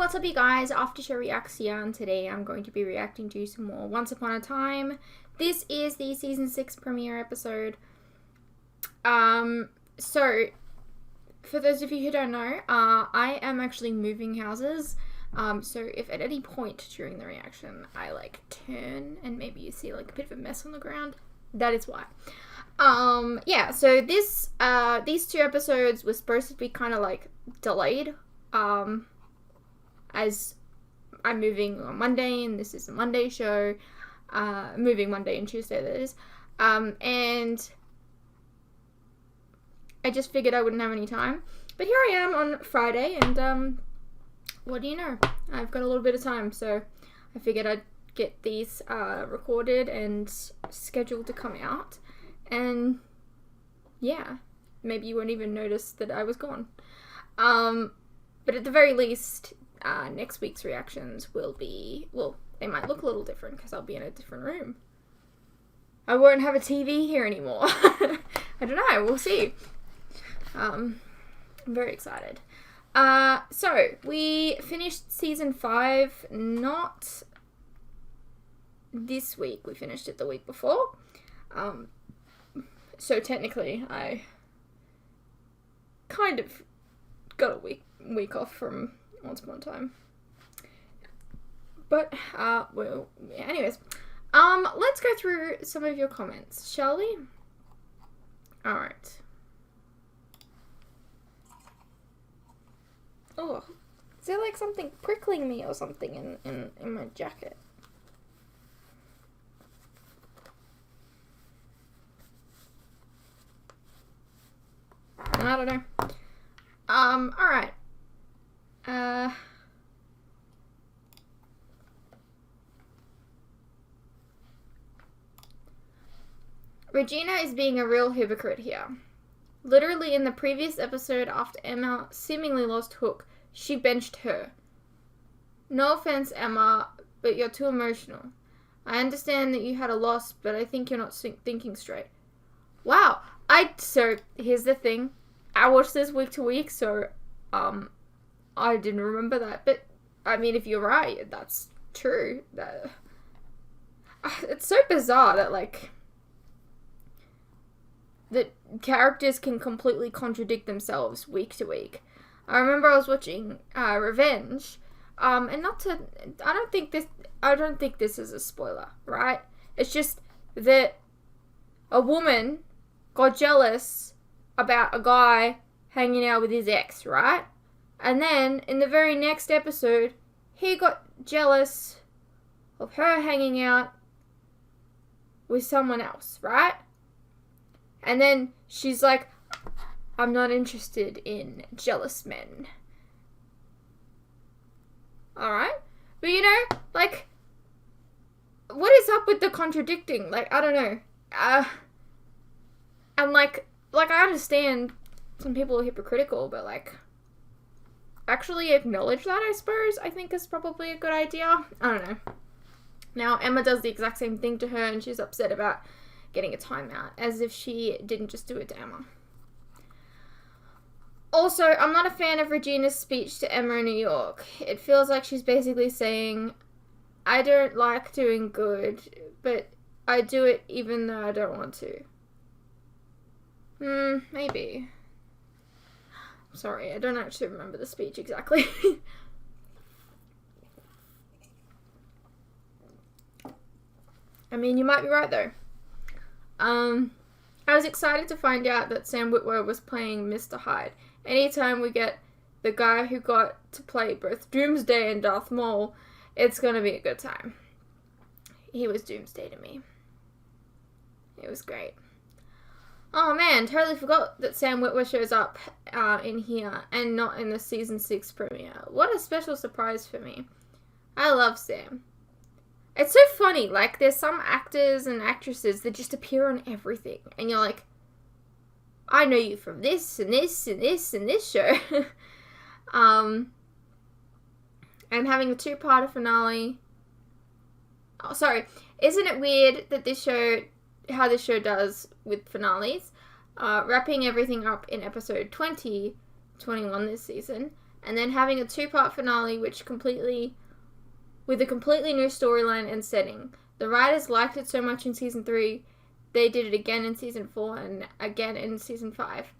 what's up you guys? After show reaction. Today I'm going to be reacting to some more Once Upon a Time. This is the season 6 premiere episode. So for those of you who don't know, I am actually moving houses. So if at any point during the reaction I turn and maybe you see a bit of a mess on the ground, that is why. Yeah, so this these two episodes were supposed to be kind of delayed. As I'm moving on Monday and this is a Monday show, moving Monday and Tuesday that is, and I just figured I wouldn't have any time, but here I am on Friday and what do you know, I've got a little bit of time, so I figured I'd get these recorded and scheduled to come out, and yeah, maybe you won't even notice that I was gone. But at the very least, next week's reactions will be, well, they might look a little different because I'll be in a different room. I won't have a TV here anymore. I don't know, we'll see. I'm very excited. So, we finished season 5, not this week, we finished it the week before. So technically, I kind of got a week off from Once Upon a Time. But, well, yeah, anyways. Let's go through some of your comments, shall we? Alright. Oh, is there something prickling me or something in my jacket? I don't know. Alright. Regina is being a real hypocrite here. Literally in the previous episode, after Emma seemingly lost Hook, she benched her. No offense, Emma, but you're too emotional. I understand that you had a loss, but I think you're not thinking straight. Wow. So, here's the thing. I watched this week to week, so, I didn't remember that. But, I mean, if you're right, that's true. It's so bizarre that, that characters can completely contradict themselves week to week. I remember I was watching Revenge, and not to, I don't think this is a spoiler, right? It's just that a woman got jealous about a guy hanging out with his ex, right? And then in the very next episode, he got jealous of her hanging out with someone else, right? And then she's like, I'm not interested in jealous men. Alright? But you know, what is up with the contradicting? I don't know. And I understand some people are hypocritical, but actually acknowledge that, I suppose, I think is probably a good idea. I don't know. Now, Emma does the exact same thing to her and she's upset about getting a timeout, as if she didn't just do it to Emma. Also, I'm not a fan of Regina's speech to Emma in New York. It feels like she's basically saying, I don't like doing good, but I do it even though I don't want to. Maybe. Sorry, I don't actually remember the speech exactly. I mean, you might be right though. I was excited to find out that Sam Witwer was playing Mr. Hyde. Anytime we get the guy who got to play both Doomsday and Darth Maul, it's gonna be a good time. He was Doomsday to me. It was great. Oh man, totally forgot that Sam Witwer shows up in here and not in the season 6 premiere. What a special surprise for me. I love Sam. It's so funny, there's some actors and actresses that just appear on everything, and you're like, I know you from this, and this, and this, and this show. I'm having a 2-parter finale. Oh, sorry. Isn't it weird that how this show does with finales? Wrapping everything up in episode 20, 21 this season, and then having a 2-part finale with a completely new storyline and setting. The writers liked it so much in season 3, they did it again in season 4 and again in season 5.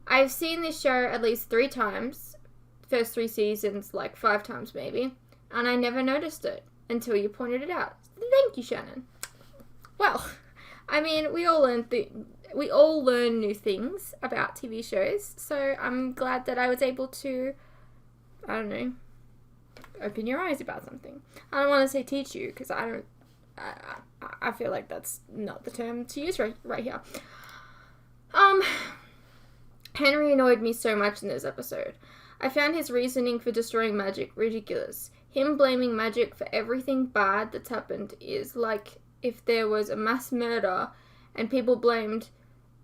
I've seen this show at least 3 times, first 3 seasons like 5 times maybe, and I never noticed it until you pointed it out. Thank you, Shannon. Well, I mean, we all learn new things about TV shows, so I'm glad that I was able to, I don't know, open your eyes about something. I don't want to say teach you, because I feel like that's not the term to use right here. Henry annoyed me so much in this episode. I found his reasoning for destroying magic ridiculous. Him blaming magic for everything bad that's happened is like if there was a mass murder and people blamed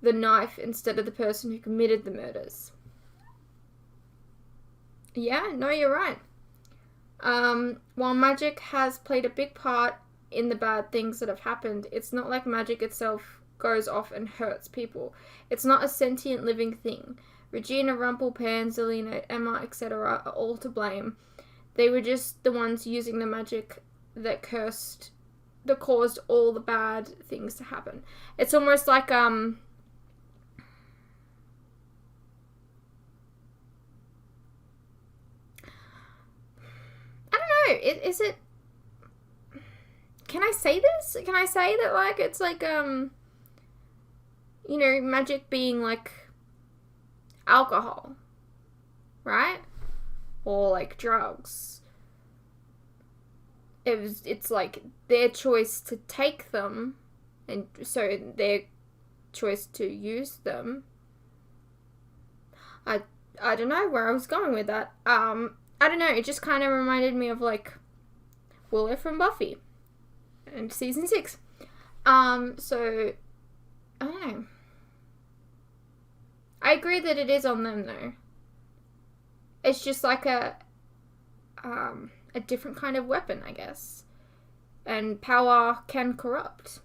the knife instead of the person who committed the murders. Yeah, no, you're right. While magic has played a big part in the bad things that have happened, it's not like magic itself goes off and hurts people. It's not a sentient living thing. Regina, Rumple, Pan, Zelina, Emma, etc. are all to blame. They were just the ones using the magic that caused all the bad things to happen. It's almost like, I don't know, is it, can I say this? Can I say that, like, it's like, you know, magic being like alcohol, right? Or like drugs. It's like their choice to take them, and so their choice to use them. I don't know where I was going with that. I don't know, it just kind of reminded me of like Willow from Buffy and season 6. So I don't know. I agree that it is on them though. It's just like a different kind of weapon, I guess. And power can corrupt,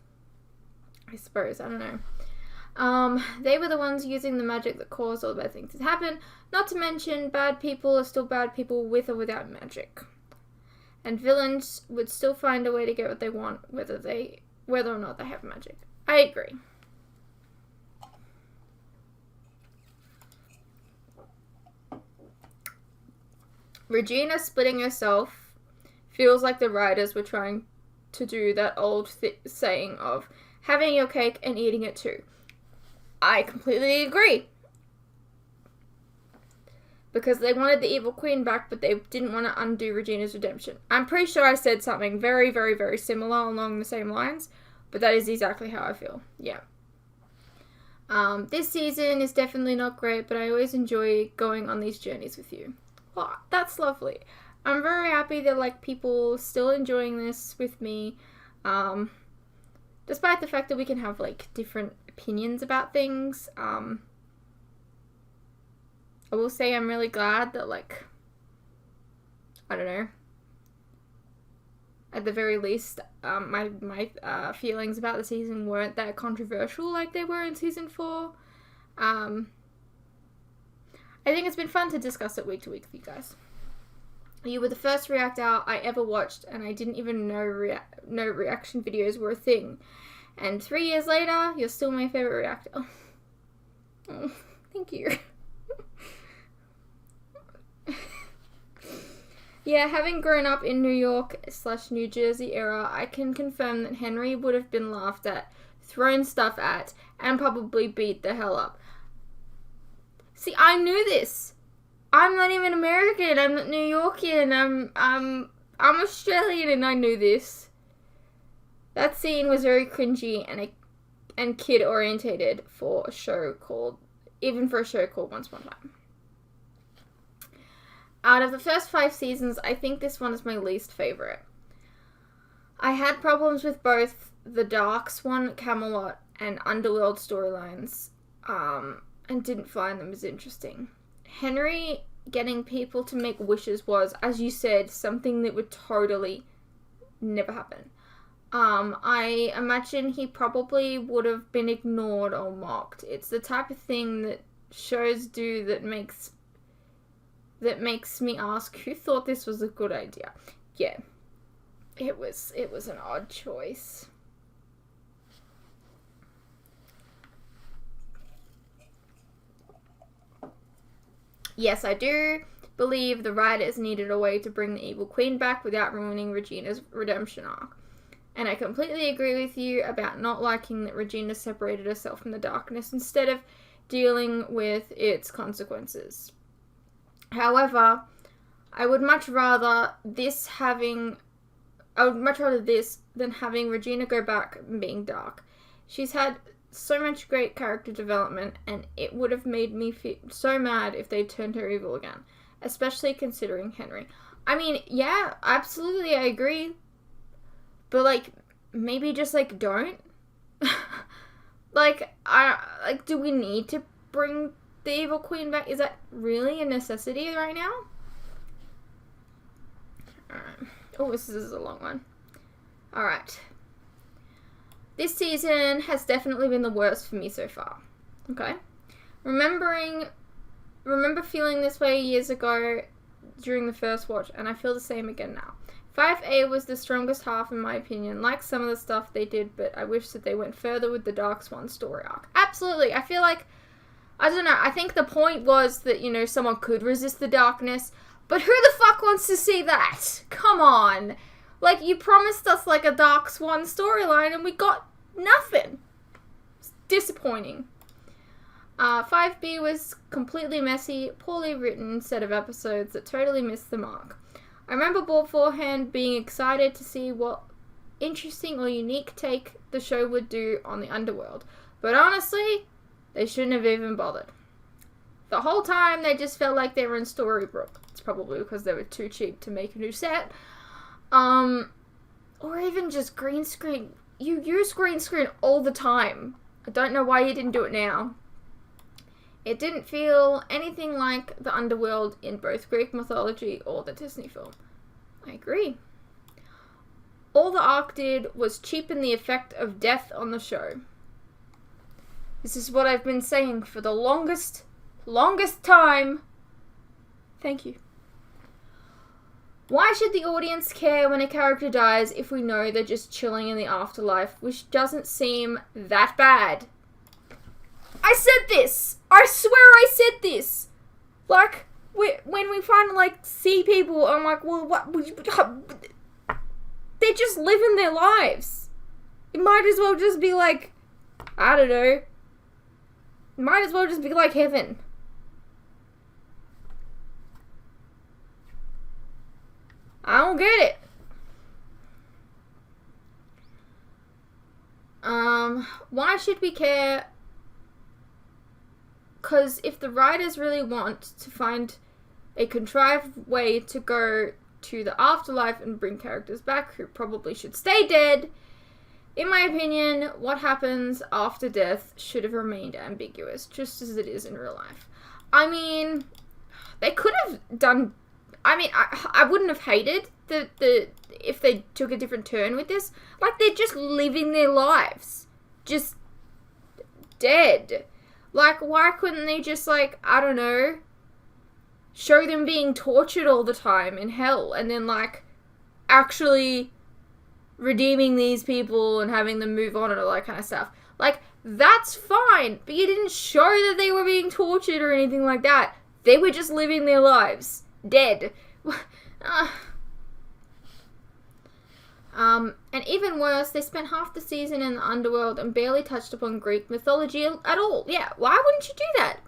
I suppose. I don't know. They were the ones using the magic that caused all the bad things to happen. Not to mention, bad people are still bad people with or without magic. And villains would still find a way to get what they want, whether or not they have magic. I agree. Regina splitting herself feels like the writers were trying to do that old saying of having your cake and eating it too. I completely agree. Because they wanted the evil queen back, but they didn't want to undo Regina's redemption. I'm pretty sure I said something very, very, very similar along the same lines, but that is exactly how I feel. Yeah. This season is definitely not great, but I always enjoy going on these journeys with you. Well, that's lovely. I'm very happy that, like, people still enjoying this with me, despite the fact that we can have, like, different opinions about things. I will say I'm really glad that, like, I don't know, at the very least, my feelings about the season weren't that controversial like they were in season 4. I think it's been fun to discuss it week to week with you guys. You were the first React Out I ever watched, and I didn't even know reaction videos were a thing. And 3 years later, you're still my favorite reactor. Oh, thank you. Yeah, having grown up in New York/New Jersey era, I can confirm that Henry would have been laughed at, thrown stuff at, and probably beat the hell up. See, I knew this. I'm not even American. I'm not New Yorkian. I'm Australian, and I knew this. That scene was very cringy and kid orientated for a show called Once Upon a Time. Out of the first 5 seasons, I think this one is my least favorite. I had problems with both the Dark Swan, Camelot, and Underworld storylines, and didn't find them as interesting. Henry getting people to make wishes was, as you said, something that would totally never happen. I imagine he probably would have been ignored or mocked. It's the type of thing that shows do that makes that makes me ask, who thought this was a good idea? Yeah, it was an odd choice. Yes, I do believe the writers needed a way to bring the evil queen back without ruining Regina's redemption arc. And I completely agree with you about not liking that Regina separated herself from the darkness instead of dealing with its consequences. However, I would much rather this than having Regina go back and being dark. She's had so much great character development, and it would have made me feel so mad if they turned her evil again, especially considering Henry. I mean, yeah, absolutely, I agree. But, like, maybe just, like, don't. Do we need to bring the evil queen back? Is that really a necessity right now? Alright. Oh, this is a long one. Alright. This season has definitely been the worst for me so far. Okay? Remember feeling this way years ago during the first watch, and I feel the same again now. 5A was the strongest half in my opinion, like some of the stuff they did, but I wish that they went further with the Dark Swan story arc. Absolutely. I feel like, I don't know, I think the point was that, you know, someone could resist the darkness, but who the fuck wants to see that? Come on. Like, you promised us, like, a Dark Swan storyline, and we got nothing. It's disappointing. 5B was completely messy, poorly written set of episodes that totally missed the mark. I remember beforehand being excited to see what interesting or unique take the show would do on the underworld. But honestly, they shouldn't have even bothered. The whole time, they just felt like they were in Storybrooke. It's probably because they were too cheap to make a new set. Or even just green screen. You use green screen all the time. I don't know why you didn't do it now. It didn't feel anything like the underworld in both Greek mythology or the Disney film. I agree. All the arc did was cheapen the effect of death on the show. This is what I've been saying for the longest time. Thank you. Why should the audience care when a character dies if we know they're just chilling in the afterlife, which doesn't seem that bad? I said this! I swear I said this! Like, when we finally, like, see people, I'm like, well, what? They're just living their lives. It might as well just be like, I don't know. It might as well just be like heaven. I don't get it. Why should we care? Because if the writers really want to find a contrived way to go to the afterlife and bring characters back who probably should stay dead, in my opinion, what happens after death should have remained ambiguous, just as it is in real life. I mean, they could have done... I mean, I wouldn't have hated if they took a different turn with this. Like, they're just living their lives. Just dead. Like, why couldn't they just, like, I don't know, show them being tortured all the time in hell and then, like, actually redeeming these people and having them move on and all that kind of stuff. Like, that's fine, but you didn't show that they were being tortured or anything like that. They were just living their lives. Dead. And even worse, they spent half the season in the underworld and barely touched upon Greek mythology at all. Yeah, why wouldn't you do that?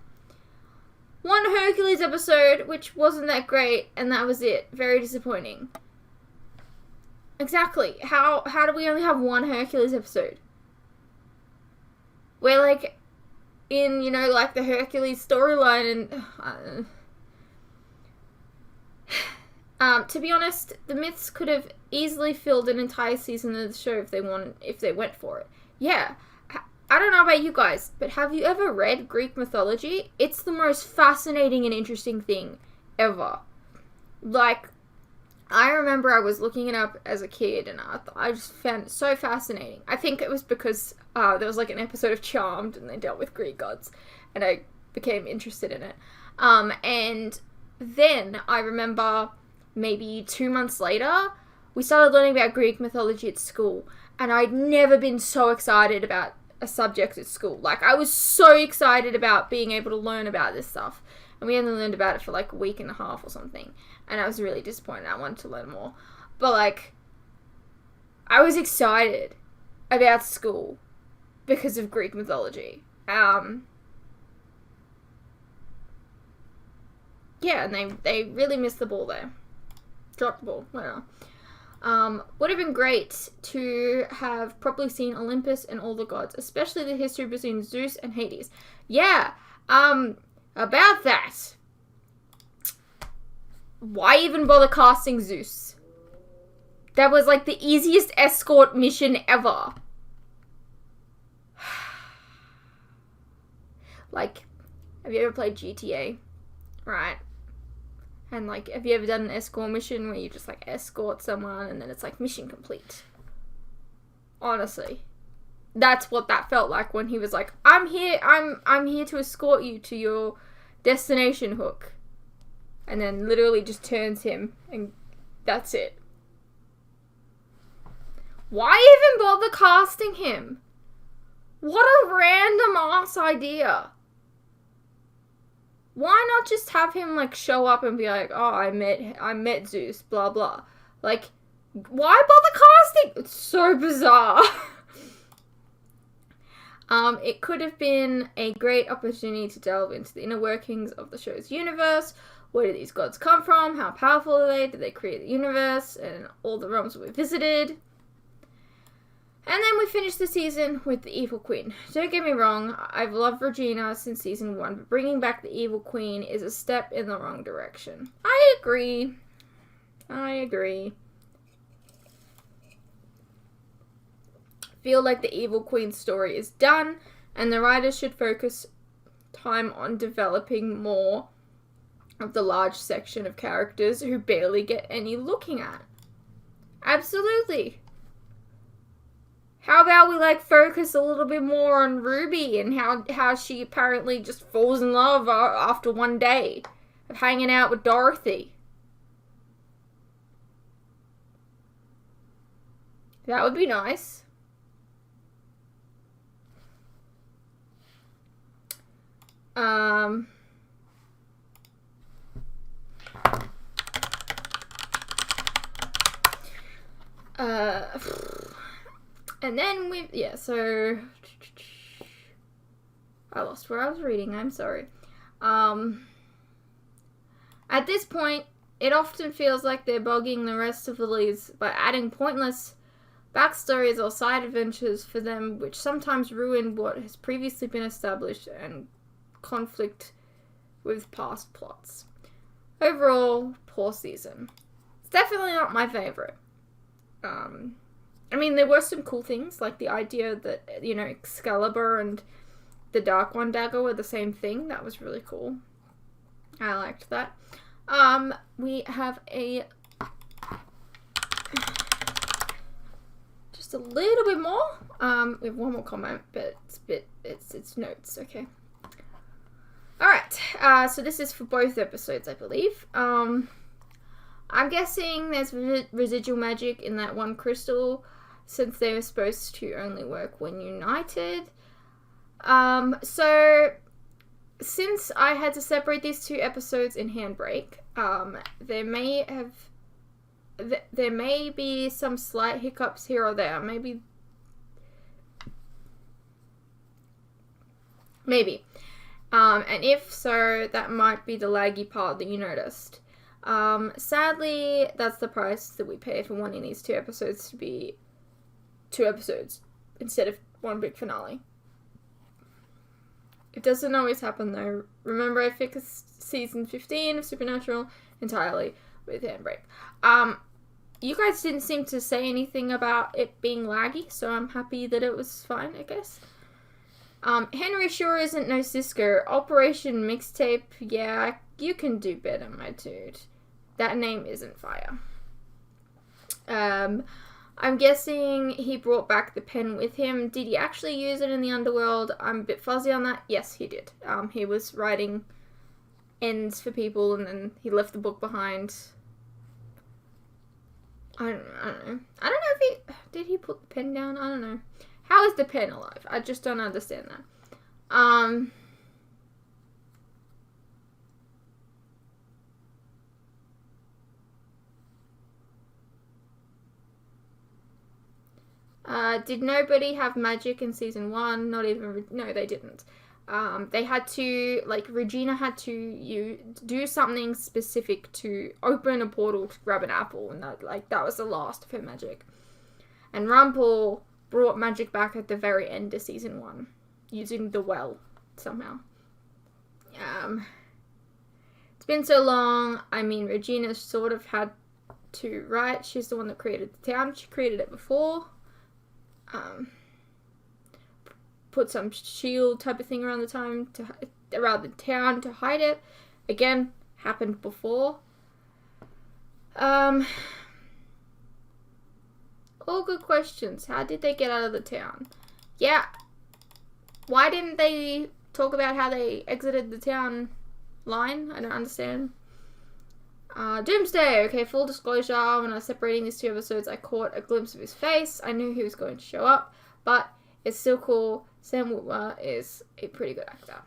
One Hercules episode, which wasn't that great, and that was it. Very disappointing. Exactly. How do we only have one Hercules episode? We're like in, you know, like the Hercules storyline and to be honest, the myths could have easily filled an entire season of the show if they went for it. Yeah. I don't know about you guys, but have you ever read Greek mythology? It's the most fascinating and interesting thing ever. Like, I remember I was looking it up as a kid, and I just found it so fascinating. I think it was because there was like an episode of Charmed, and they dealt with Greek gods, and I became interested in it. And then I remember maybe 2 months later, we started learning about Greek mythology at school. And I'd never been so excited about a subject at school. Like, I was so excited about being able to learn about this stuff. And we only learned about it for like a week and a half or something. And I was really disappointed. I wanted to learn more. But like, I was excited about school because of Greek mythology. Yeah, and they really missed the ball there. Dropped the ball, whatever. Would have been great to have properly seen Olympus and all the gods, especially the history between Zeus and Hades. Yeah, about that. Why even bother casting Zeus? That was like the easiest escort mission ever. Like, have you ever played GTA? Right. And, like, have you ever done an escort mission where you just, like, escort someone and then it's, like, mission complete? Honestly. That's what that felt like when he was like, I'm here to escort you to your destination, Hook. And then literally just turns him and that's it. Why even bother casting him? What a random ass idea. Why not just have him, like, show up and be like, oh, I met Zeus, blah, blah. Like, why bother casting? It's so bizarre. It could have been a great opportunity to delve into the inner workings of the show's universe. Where do these gods come from? How powerful are they? Did they create the universe? And all the realms we visited. And then we finished the season with the Evil Queen. Don't get me wrong, I've loved Regina since season 1, but bringing back the Evil Queen is a step in the wrong direction. I agree. Feel like the Evil Queen story is done, and the writers should focus time on developing more of the large section of characters who barely get any looking at. Absolutely. How about we, like, focus a little bit more on Ruby and how she apparently just falls in love after one day of hanging out with Dorothy. That would be nice. And then so I lost where I was reading, I'm sorry. At this point, it often feels like they're bogging the rest of the leads by adding pointless backstories or side adventures for them, which sometimes ruin what has previously been established and conflict with past plots. Overall, poor season. It's definitely not my favorite. I mean, there were some cool things, like the idea that, you know, Excalibur and the Dark One dagger were the same thing. That was really cool. I liked that. We have just a little bit more. We have one more comment, but it's notes, okay. Alright, so this is for both episodes, I believe. I'm guessing there's residual magic in that one crystal, since they were supposed to only work when united. So, since I had to separate these two episodes in Handbrake, there may be some slight hiccups here or there. Maybe. And if so, that might be the laggy part that you noticed. Sadly, that's the price that we pay for wanting these two episodes to be 2 episodes instead of one big finale. It doesn't always happen though. Remember, I fixed season 15 of Supernatural entirely with Handbrake. You guys didn't seem to say anything about it being laggy, so I'm happy that it was fine, I guess. Henry sure isn't no Cisco. Operation Mixtape, yeah, you can do better, my dude. That name isn't fire. I'm guessing he brought back the pen with him. Did he actually use it in the underworld? I'm a bit fuzzy on that. Yes, he did. He was writing ends for people, and then he left the book behind. I don't know. I don't know if he... Did he put the pen down? I don't know. How is the pen alive? I just don't understand that. Did nobody have magic in season 1? Not even... No, they didn't. They had to... Like, Regina had to do something specific to open a portal to grab an apple. And that was the last of her magic. And Rumpel brought magic back at the very end of season 1. Using the well, somehow. It's been so long. I mean, Regina sort of had to... Right? She's the one that created the town. She created it before. Put some shield type of thing around the town to hide it. Again, happened before. All good questions. How did they get out of the town? Yeah. Why didn't they talk about how they exited the town line? I don't understand. Doomsday. Okay, full disclosure, when I was separating these 2 episodes, I caught a glimpse of his face. I knew he was going to show up, but it's still cool. Sam Witwer is a pretty good actor.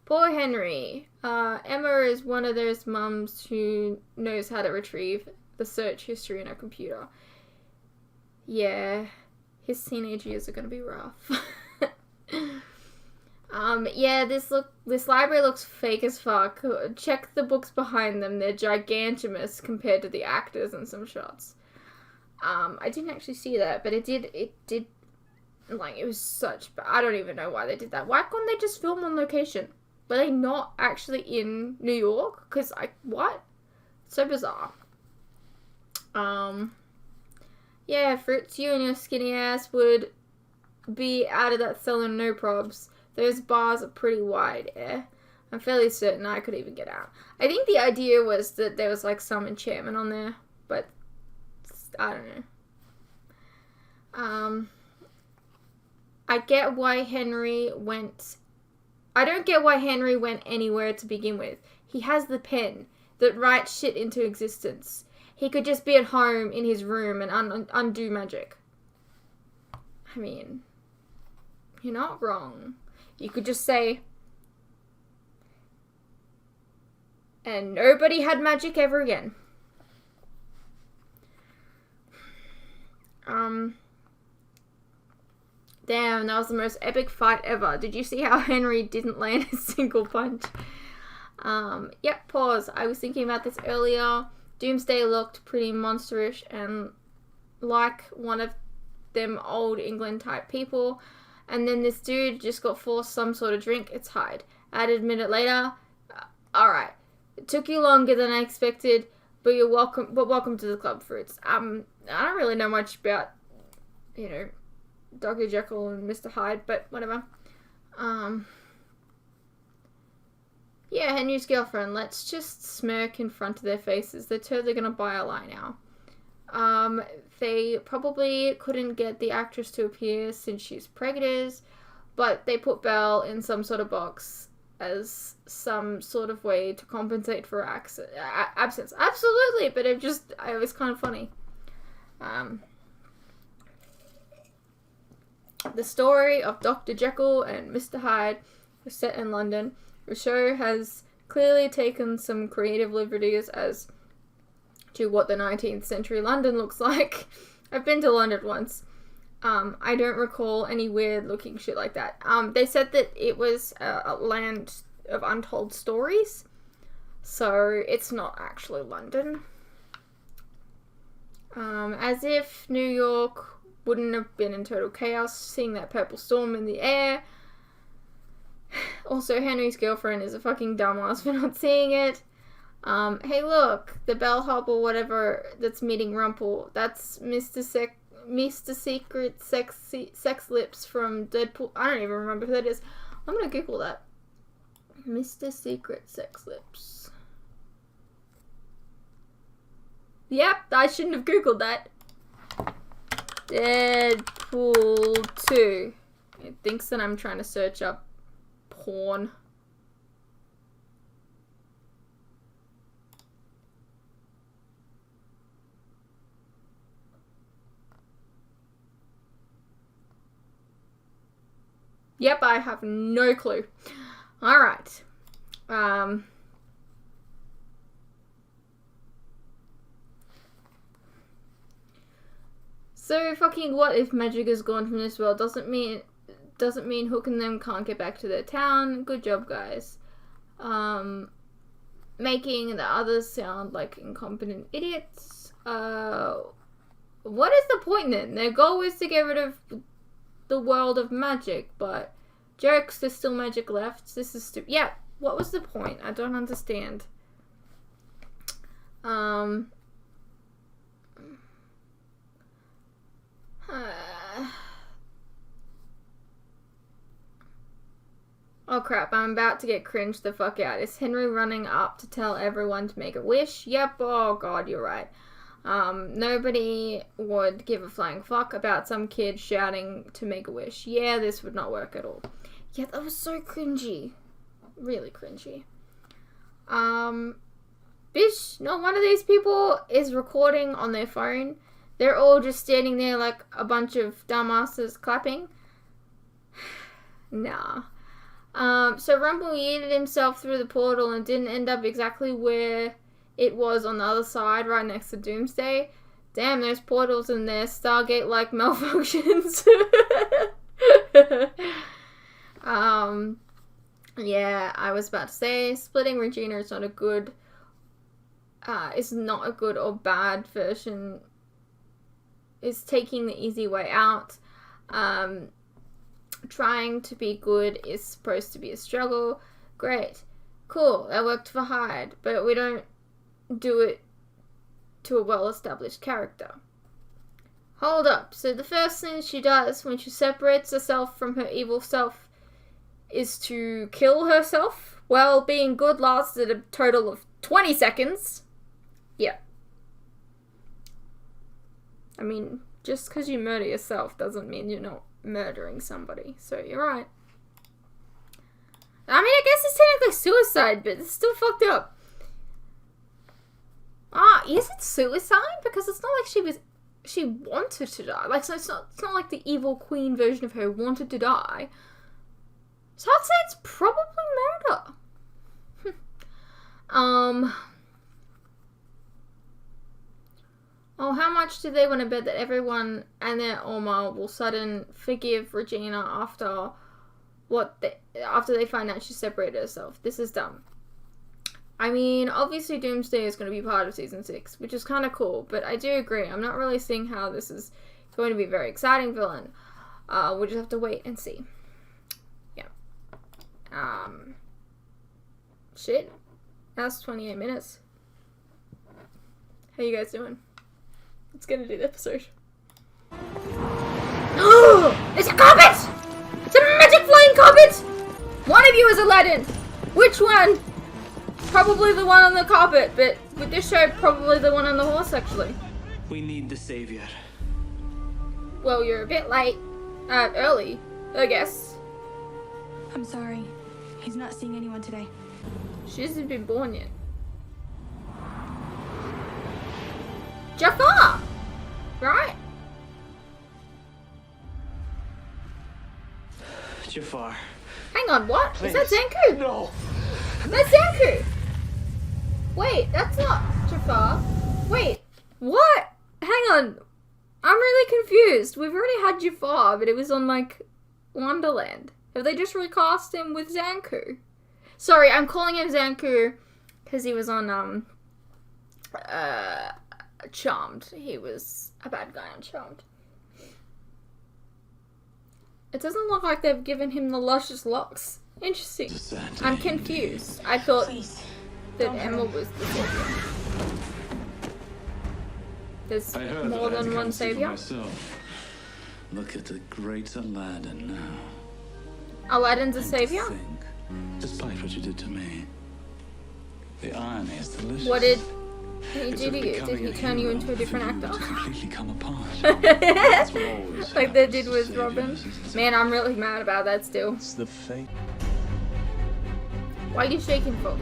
Poor Henry. Emma is one of those mums who knows how to retrieve the search history in her computer. Yeah, his teenage years are going to be rough. Yeah, this library looks fake as fuck. Check the books behind them. They're gigantimous compared to the actors in some shots. I didn't actually see that, but it did, like, it was such, I don't even know why they did that. Why couldn't they just film on location? Were they not actually in New York? Because, what? So bizarre. Yeah, Fritz, you and your skinny ass would be out of that cellar no probs. Those bars are pretty wide, eh? I'm fairly certain I could even get out. I think the idea was that there was, like, some enchantment on there, but I don't know. I get why Henry went... I don't get why Henry went anywhere to begin with. He has the pen that writes shit into existence. He could just be at home in his room and undo magic. I mean, you're not wrong. You could just say, and nobody had magic ever again. Damn, that was the most epic fight ever. Did you see how Henry didn't land a single punch? Yep, pause. I was thinking about this earlier. Doomsday looked pretty monsterish and like one of them old England type people. And then this dude just got forced some sort of drink. It's Hyde. Added a minute later. Alright. It took you longer than I expected, but you're welcome. But welcome to the club, Fruits. I don't really know much about, you know, Dr. Jekyll and Mr. Hyde, but whatever. Yeah, Henry's girlfriend. Let's just smirk in front of their faces. They're totally gonna buy a lie now. They probably couldn't get the actress to appear since she's pregnant, but they put Belle in some sort of box as some sort of way to compensate for her absence. Absolutely, but it was kind of funny. The story of Dr. Jekyll and Mr. Hyde was set in London. The show has clearly taken some creative liberties as to what the 19th century London looks like. I've been to London once. I don't recall any weird looking shit like that. They said that it was a land of untold stories, so it's not actually London. As if New York wouldn't have been in total chaos, seeing that purple storm in the air. Also, Henry's girlfriend is a fucking dumbass for not seeing it. Hey look, the bellhop or whatever that's meeting Rumpel, that's Mr. Secret Sex Lips from Deadpool. I don't even remember who that is. I'm gonna Google that. Mr. Secret Sex Lips. Yep, I shouldn't have Googled that. Deadpool 2. It thinks that I'm trying to search up horn. Yep, I have no clue. Alright. So fucking what if magic is gone from this world? Doesn't mean Hook and them can't get back to their town. Good job, guys. Making the others sound like incompetent idiots. What is the point then? Their goal is to get rid of the world of magic, but jokes, there's still magic left. This is stupid. Yeah, what was the point? I don't understand. Oh crap, I'm about to get cringed the fuck out. Is Henry running up to tell everyone to make a wish? Yep, oh god, you're right. Nobody would give a flying fuck about some kid shouting to make a wish. Yeah, this would not work at all. Yeah, that was so cringy. Really cringy. Bitch, not one of these people is recording on their phone. They're all just standing there like a bunch of dumbasses clapping. Nah. So Rumble yeeted himself through the portal and didn't end up exactly where it was on the other side, right next to Doomsday. Damn, those portals in there, Stargate-like malfunctions. Yeah, I was about to say, splitting Regina is not a good or bad version. Is taking the easy way out. Trying to be good is supposed to be a struggle. Great. Cool, that worked for Hyde, but we don't do it to a well-established character. Hold up, so the first thing she does when she separates herself from her evil self is to kill herself? Well, being good lasted a total of 20 seconds. Yeah. I mean, just because you murder yourself doesn't mean you're not murdering somebody, so you're right. I mean, I guess it's technically suicide, but it's still fucked up. Is it suicide? Because it's not like she wanted to die. Like, so it's not like the evil queen version of her wanted to die. So I'd say it's probably murder. Oh, how much do they want to bet that everyone and their Oma will sudden forgive Regina after they find out she separated herself? This is dumb. I mean, obviously Doomsday is going to be part of Season 6, which is kind of cool, but I do agree. I'm not really seeing how this is going to be a very exciting villain. We'll just have to wait and see. Yeah. Shit. That's 28 minutes. How you guys doing? Let's get into the episode. Oh! It's a carpet! It's a magic flying carpet! One of you is Aladdin! Which one? Probably the one on the carpet, but with this show, probably the one on the horse, actually. We need the savior. Well, you're a bit late. Early, I guess. I'm sorry. He's not seeing anyone today. She hasn't been born yet. Jafar! Right? Jafar. Hang on, what? Please. Is that Zanku? No! That's Zanku! Wait, that's not Jafar. Wait, what? Hang on. I'm really confused. We've already had Jafar, but it was on, like, Wonderland. Have they just recast him with Zanku? Sorry, I'm calling him Zanku because he was on, Charmed. He was a bad guy on Charmed. It doesn't look like they've given him the luscious locks. Interesting. I'm confused. I thought that Emma was the savior. There's more than one savior. Look at the great Aladdin now. Aladdin's a savior? Despite what you did to me, the irony is delicious. What did he do to you? Did he turn you into a different actor? Completely come apart. Like they did with Robin? Man, I'm really mad about that still. It's the fate. Why are you shaking for?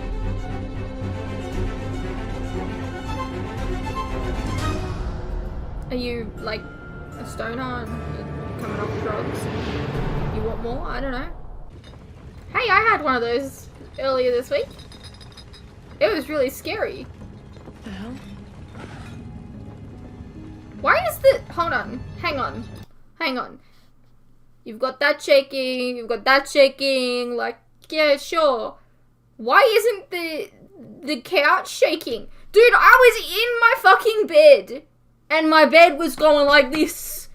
Are you like a stoner and you're coming off drugs? You want more? I don't know. Hey, I had one of those earlier this week. It was really scary. The hell? Why is the... Hold on. Hang on. Hang on. You've got that shaking. You've got that shaking. Like, yeah, sure. Why isn't the couch shaking? Dude, I was in my fucking bed. And my bed was going like this.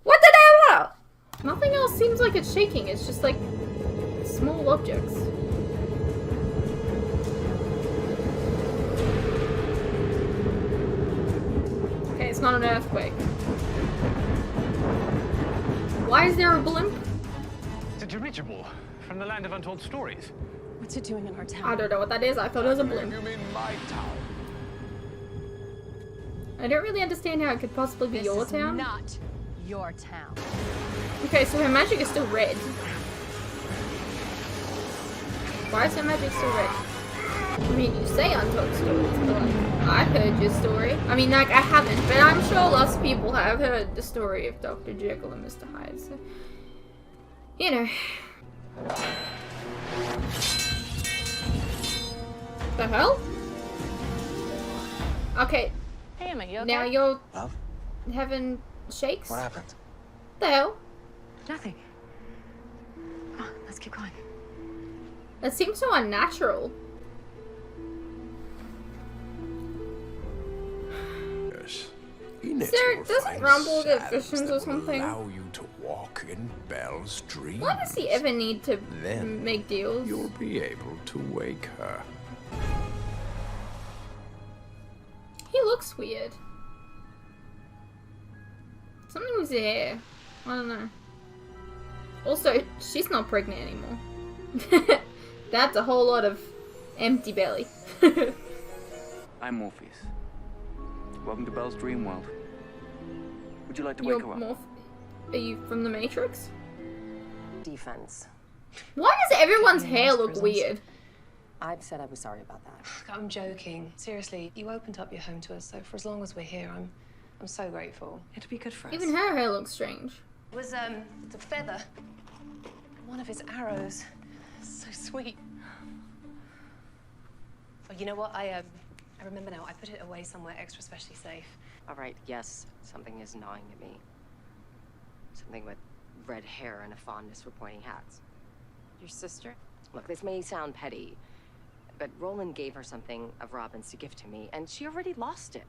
What the hell? Nothing else seems like it's shaking. It's just like small objects. Okay, it's not an earthquake. Why is there a blimp? It's a dirigible from the land of untold stories. What's it doing in our town? I don't know what that is. I thought it was a blimp. You mean my town? I don't really understand how it could possibly be your town. Not your town. Okay, so her magic is still red. Why is her magic still red? I mean, you say untold stories, but like, I've heard your story. I mean, like, I haven't, but I'm sure lots of people have heard the story of Dr. Jekyll and Mr. Hyde, so... You know. The hell? Okay. Hey, Emma, you okay? Now you're Love? having shakes? What happened? The hell? Nothing. Come on, let's keep going. That seems so unnatural. Yes. Doesn't Rumble get visions or something? Allow you to walk in Belle's dreams. Why does he ever need to Then make deals? You'll be able to wake her. He looks weird. Something with his hair. I don't know. Also, she's not pregnant anymore. That's a whole lot of empty belly. I'm Morpheus. Welcome to Belle's dream world. Would you like to You're wake her up? Are you from the Matrix? Defense. Why does everyone's hair look weird? I've said I was sorry about that. I'm joking. Seriously, you opened up your home to us, so for as long as we're here, I'm so grateful. It'll be good for us. Even her hair looks strange. It was the feather. One of his arrows. So sweet. Oh, you know what? I remember now. I put it away somewhere extra specially safe. All right, yes, something is gnawing at me. Something with red hair and a fondness for pointy hats. Your sister? Look, this may sound petty, but Roland gave her something of Robin's to give to me, and she already lost it.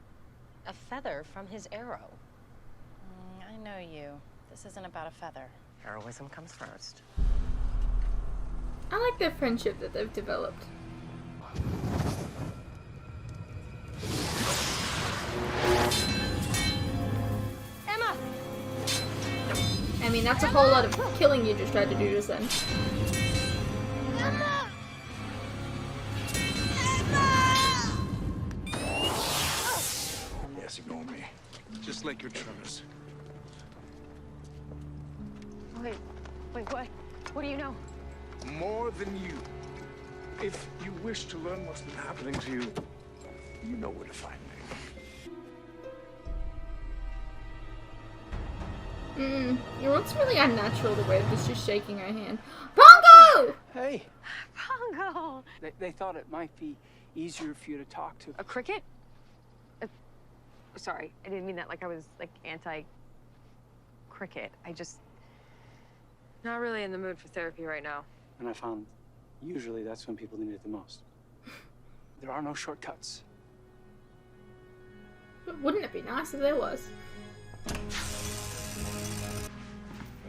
A feather from his arrow. I know you. This isn't about a feather. Heroism comes first. I like their friendship that they've developed. Emma! I mean, that's a whole lot of killing you just tried to do just then. Emma! Yes, ignore me. Just like your tremors. Wait, what? What do you know? More than you. If you wish to learn what's been happening to you, you know where to find me. It looks really unnatural the way that she's shaking her hand. Pongo! Hey, Pongo! they thought it might be easier for you to talk to. A cricket? Sorry, I didn't mean that like I was like anti-cricket. I just not really in the mood for therapy right now. And I found usually that's when people need it the most. There are no shortcuts. But wouldn't it be nice if there was?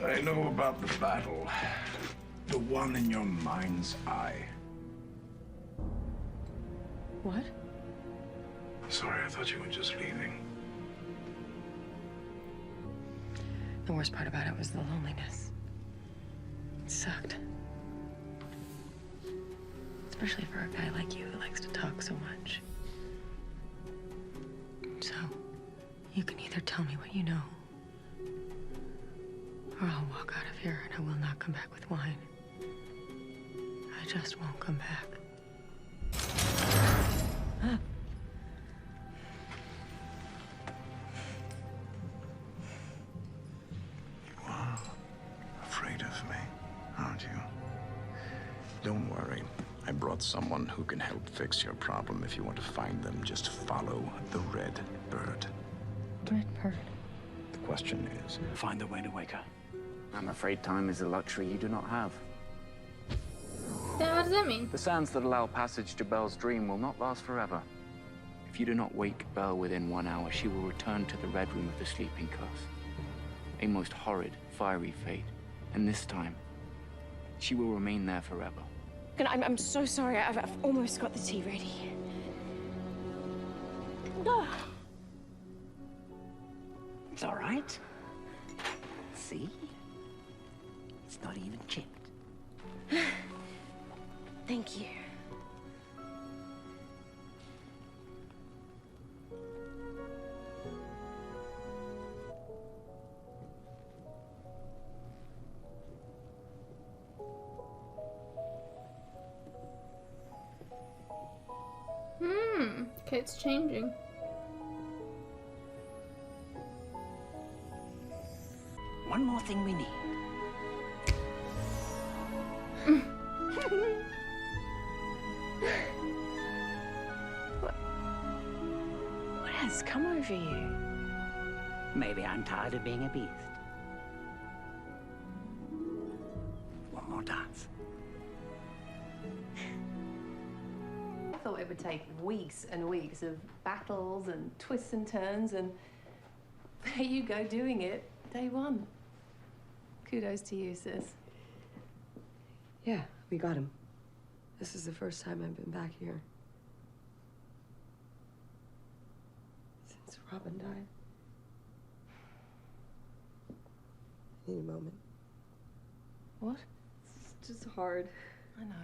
I know about the battle. The one in your mind's eye. What? Sorry, I thought you were just leaving. The worst part about it was the loneliness. It sucked. Especially for a guy like you who likes to talk so much. So, you can either tell me what you know, or I'll walk out of here and I will not come back with wine. I just won't come back. You are afraid of me, aren't you? Don't worry. I brought someone who can help fix your problem. If you want to find them, just follow the red bird. Red bird. The question is, Find a way to wake her. I'm afraid time is a luxury you do not have. Then what does that mean? The sands that allow passage to Belle's dream will not last forever. If you do not wake Belle within 1 hour, she will return to the Red Room of the Sleeping Curse. A most horrid, fiery fate. And this time, she will remain there forever. I'm so sorry. I've almost got the tea ready. It's all right. See? It's not even chipped. Thank you. Okay, it's changing. One more thing we need. What has come over you? Maybe I'm tired of being a beast. One more dance. I thought it would take weeks and weeks of battles and twists and turns, and there you go doing it day one. Kudos to you, sis. Yeah, we got him. This is the first time I've been back here since Robin died. I need a moment. What? It's just hard. I know.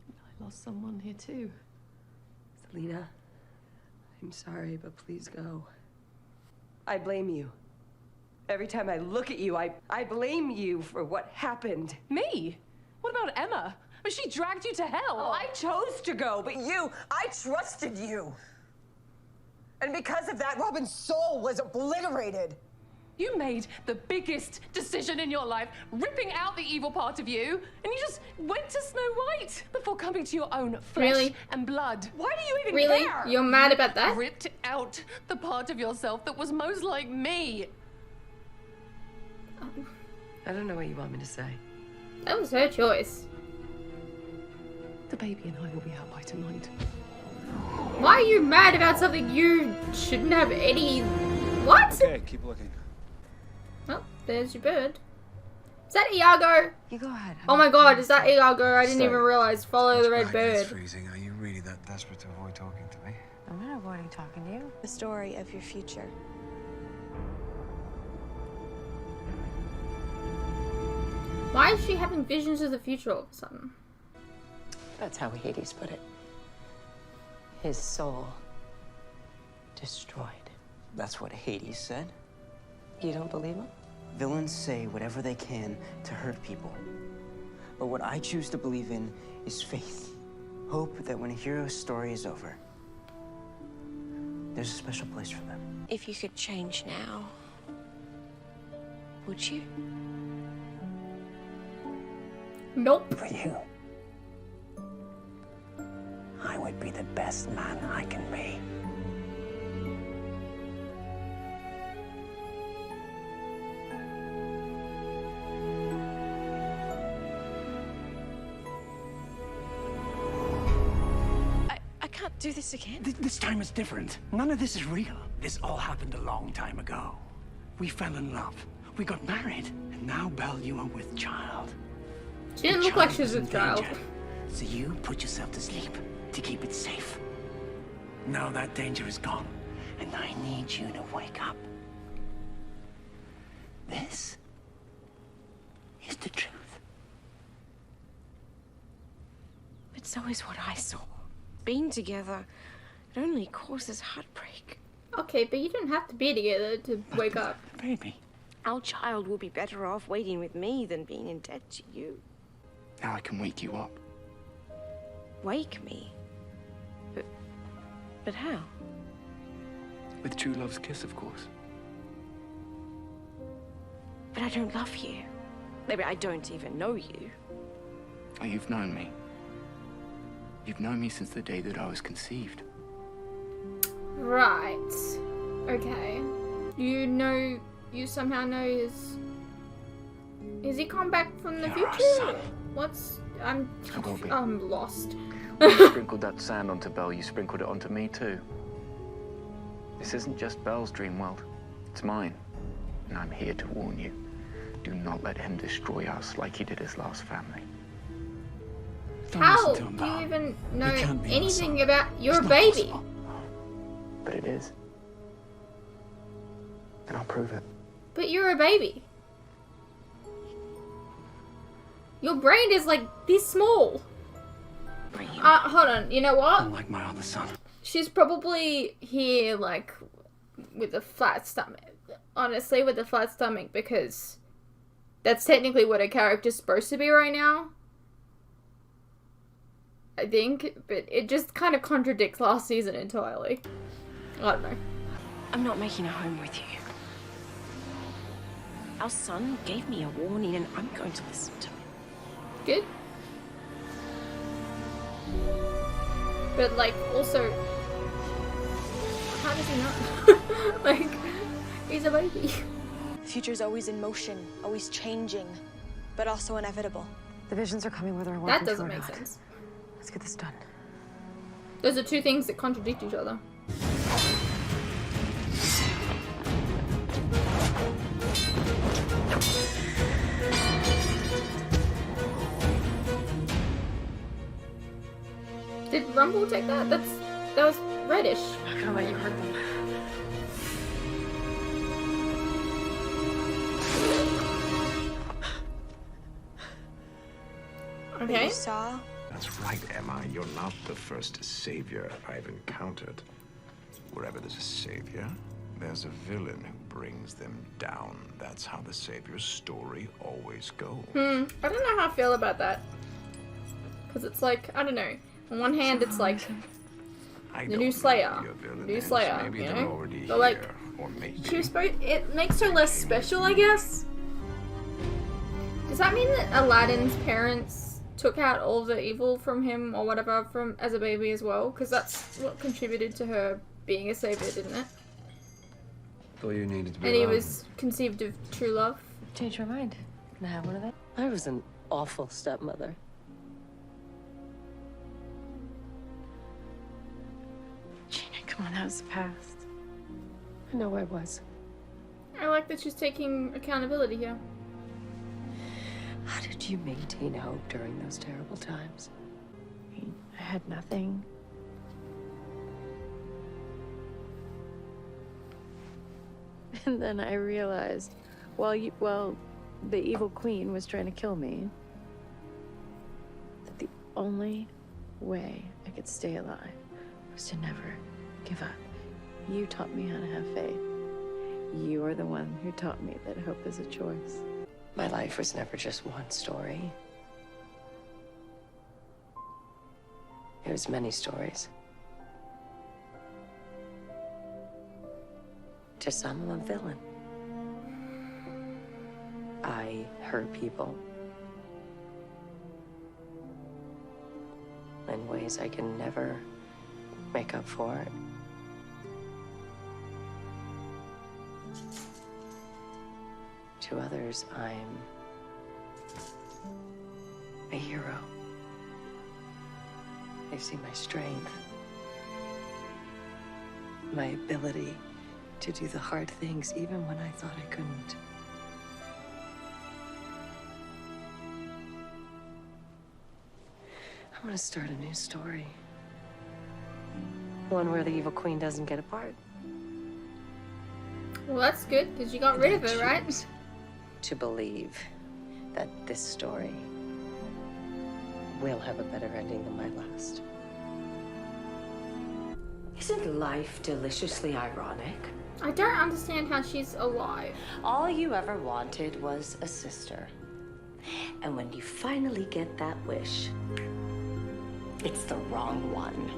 I lost someone here too. Selena, I'm sorry, but please go. I blame you. Every time I look at you, I blame you for what happened. Me? What about Emma? But she dragged you to hell. Oh, I chose to go, but I trusted you. And because of that, Robin's soul was obliterated. You made the biggest decision in your life, ripping out the evil part of you, and you just went to Snow White before coming to your own flesh Really? and blood. Why do you even Really? care? You're mad about that? Ripped out the part of yourself that was most like me. I don't know what you want me to say. That was her choice. The baby and I will be out by tonight. Why are you mad about something you shouldn't have any... What? Okay, keep looking. Oh, there's your bird. Is that Iago? You go ahead. Oh my god, is that Iago? I didn't Stay. even realize. Follow the red It's bird. freezing. Are you really that desperate to avoid talking to me? I'm not avoiding talking to you. The story of your future. Why is she having visions of the future all of a sudden? That's how Hades put it. His soul destroyed. That's what Hades said. You don't believe him? Villains say whatever they can to hurt people. But what I choose to believe in is faith. Hope that when a hero's story is over, there's a special place for them. If you could change now, would you? Nope. For you, I would be the best man I can be. I can't do this again. This time is different. None of this is real. This all happened a long time ago. We fell in love. We got married. And now, Belle, you are with child. She didn't look like she was with child. So you put yourself to sleep to keep it safe. Now that danger is gone, and I need you to wake up. This is the truth. But so is what I saw. Being together, it only causes heartbreak. Okay, but you don't have to be together to wake up. Baby. Our child will be better off waiting with me than being in debt to you. Now I can wake you up. Wake me? But how? With true love's kiss, of course. But I don't love you. Maybe I don't even know you. Oh, you've known me. You've known me since the day that I was conceived. Right. Okay. You somehow know his... Has he come back from the You're our future? son. What's... I will be. I'm lost. You sprinkled that sand onto Belle, you sprinkled it onto me too. This isn't just Belle's dream world. It's mine. And I'm here to warn you. Do not let him destroy us like he did his last family. Don't How listen to do him, you Val. even know He can't be our anything son. about your It's not baby? possible. But it is. And I'll prove it. But you're a baby. Your brain is like this small. Hold on. You know what? Unlike my other son. She's probably here like with a flat stomach. Honestly, with a flat stomach, because that's technically what her character's supposed to be right now. I think, but it just kind of contradicts last season entirely. I don't know. I'm not making a home with you. Our son gave me a warning and I'm going to listen to him. Good. But like, also, how does he know? Like, he's a baby. The future's always in motion, always changing, but also inevitable. The visions are coming whether I want That them to doesn't or make not. sense. Let's get this done. Those are two things that contradict each other. Did Rumble take that? That was reddish. I'm not gonna let you hurt them. What Okay. you saw? That's right, Emma. You're not the first savior I've encountered. Wherever there's a savior, there's a villain who brings them down. That's how the savior's story always goes. I don't know how I feel about that. Because it's like, I don't know. On one hand, it's like the new Slayer. New Slayer, Maybe you they're know? already But like, here, or maybe. she was supposed, it makes her less special, I guess? Does that mean that Aladdin's parents took out all the evil from him or whatever from as a baby as well? Because that's what contributed to her being a savior, didn't it? Thought you needed to be And he around. was conceived of true love. Change your mind. Can I have one of that? I was an awful stepmother. Gina, come on, that was the past. I know I was. I like that she's taking accountability here. How did you maintain hope during those terrible times? I had nothing. And then I realized, well, the evil queen was trying to kill me, that the only way I could stay alive was to never give up. You taught me how to have faith. You are the one who taught me that hope is a choice. My life was never just one story. It was many stories. To some, I'm a villain. I hurt people in ways I can never make up for. To others, I'm a hero. They've seen my strength, my ability to do the hard things even when I thought I couldn't. I'm gonna start a new story. One where the evil queen doesn't get a part. Well, that's good, because you got rid of it, right? To believe that this story will have a better ending than my last. Isn't life deliciously ironic? I don't understand how she's alive. All you ever wanted was a sister. And when you finally get that wish, it's the wrong one.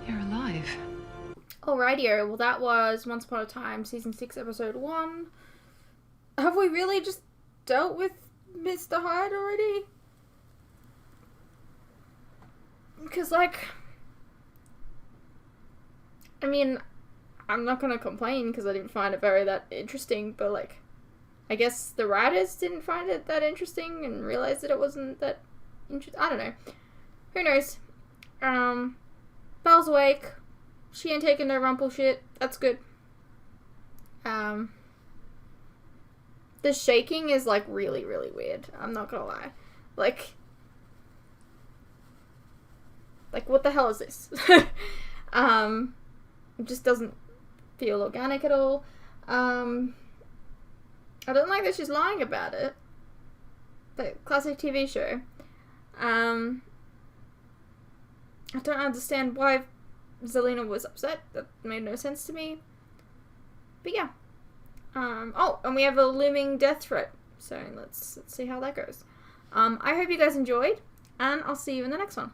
You're alive. Alrighty, well that was Once Upon a Time, Season 6, Episode 1. Have we really just dealt with Mr. Hyde already? Because, like, I mean, I'm not gonna complain because I didn't find it that interesting, but, like, I guess the writers didn't find it that interesting and realized that it wasn't that interesting. I don't know. Who knows? Belle's awake. She ain't taking no rumple shit. That's good. The shaking is, like, really, really weird. I'm not gonna lie. Like, what the hell is this? It just doesn't feel organic at all. I don't like that she's lying about it. The classic TV show. I don't understand why Zelena was upset. That made no sense to me. But yeah. Oh, and we have a looming death threat. So let's see how that goes. I hope you guys enjoyed, and I'll see you in the next one.